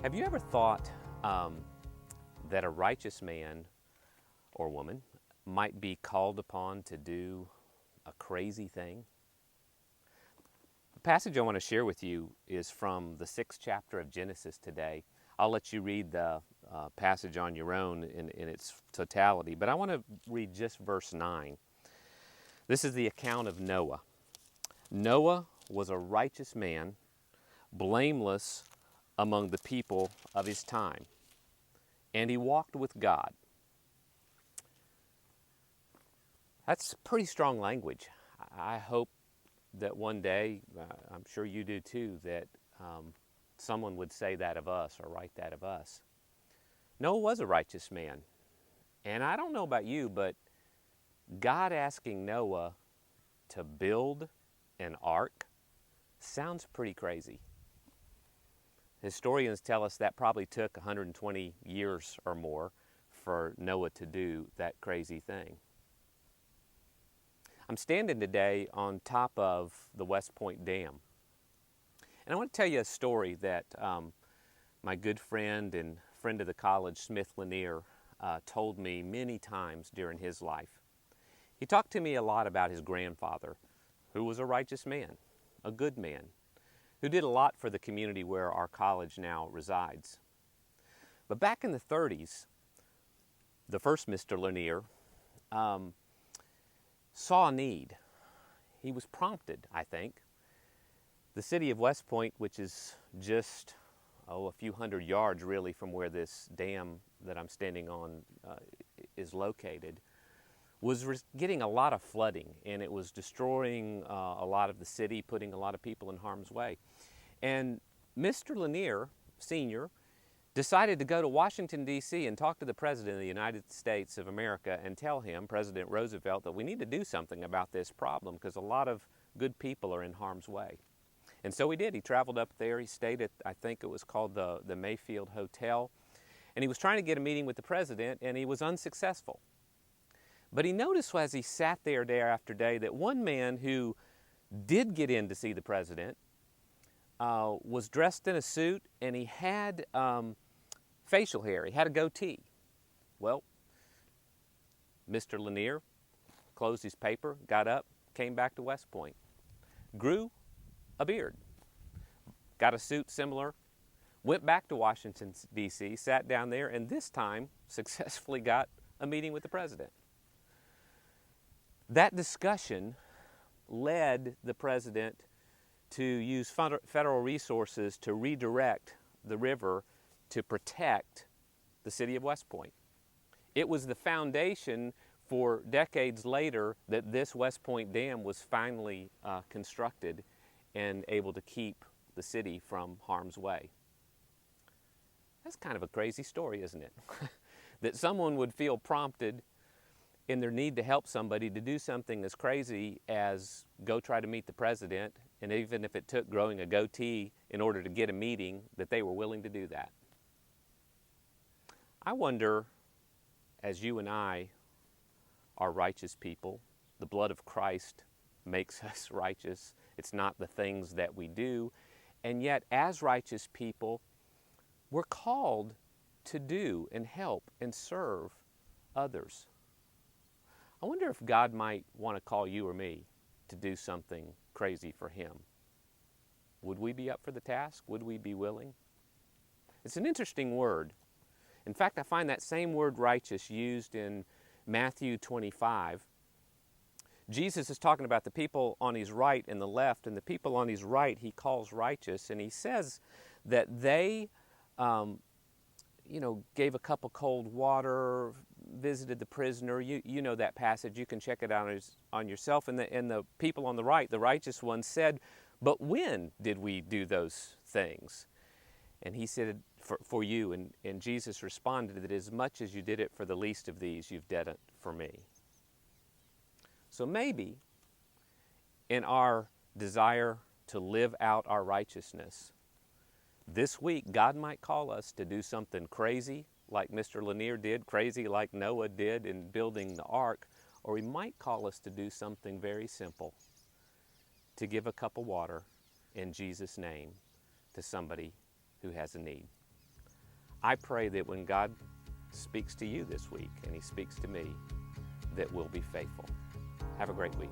Have you ever thought that a righteous man or woman might be called upon to do a crazy thing? The passage I want to share with you is from the 6th chapter of Genesis today. I'll let you read the passage on your own in its totality, but I want to read just verse 9. This is the account of Noah. Noah was a righteous man, blameless among the people of his time, and he walked with God. That's pretty strong language. I hope that one day, I'm sure you do too, that someone would say that of us or write that of us. Noah was a righteous man. And I don't know about you, but God asking Noah to build an ark sounds pretty crazy. Historians tell us that probably took 120 years or more for Noah to do that crazy thing. I'm standing today on top of the West Point Dam. And I want to tell you a story that my good friend and friend of the college, Smith Lanier, told me many times during his life. He talked to me a lot about his grandfather, who was a righteous man, a good man, who did a lot for the community where our college now resides. But back in the 30s, the first Mr. Lanier saw a need. He was prompted, I think. The city of West Point, which is just a few hundred yards really from where this dam that I'm standing on is located, was getting a lot of flooding, and it was destroying a lot of the city, putting a lot of people in harm's way. And Mr. Lanier, Sr., decided to go to Washington, D.C. and talk to the President of the United States of America and tell him, President Roosevelt, that we need to do something about this problem because a lot of good people are in harm's way. And so he did. He traveled up there. He stayed at, I think it was called the Mayfield Hotel. And he was trying to get a meeting with the President, and he was unsuccessful. But he noticed as he sat there day after day that one man who did get in to see the President was dressed in a suit, and he had facial hair. He had a goatee. Well, Mr. Lanier closed his paper, got up, came back to West Point, grew a beard, got a suit similar, went back to Washington, D.C., sat down there, and this time successfully got a meeting with the President. That discussion led the President to use federal resources to redirect the river to protect the city of West Point. It was the foundation for decades later that this West Point Dam was finally constructed and able to keep the city from harm's way. That's kind of a crazy story, isn't it? That someone would feel prompted in their need to help somebody to do something as crazy as go try to meet the President, and even if it took growing a goatee in order to get a meeting, that they were willing to do that. I wonder, as you and I are righteous people, the blood of Christ makes us righteous. It's not the things that we do. And yet, as righteous people, we're called to do and help and serve others. I wonder if God might want to call you or me to do something crazy for Him. Would we be up for the task? Would we be willing? It's an interesting word. In fact, I find that same word righteous used in Matthew 25. Jesus is talking about the people on His right and the left, and the people on His right He calls righteous, and He says that they gave a cup of cold water, visited the prisoner. You know that passage. You can check it out on yourself. And the people on the right, the righteous ones, said, "But when did we do those things?" And He said, for you. And Jesus responded that as much as you did it for the least of these, you've done it for me. So maybe in our desire to live out our righteousness, this week God might call us to do something crazy like Mr. Lanier did, crazy like Noah did in building the ark, or He might call us to do something very simple, to give a cup of water in Jesus' name to somebody who has a need. I pray that when God speaks to you this week and He speaks to me, that we'll be faithful. Have a great week.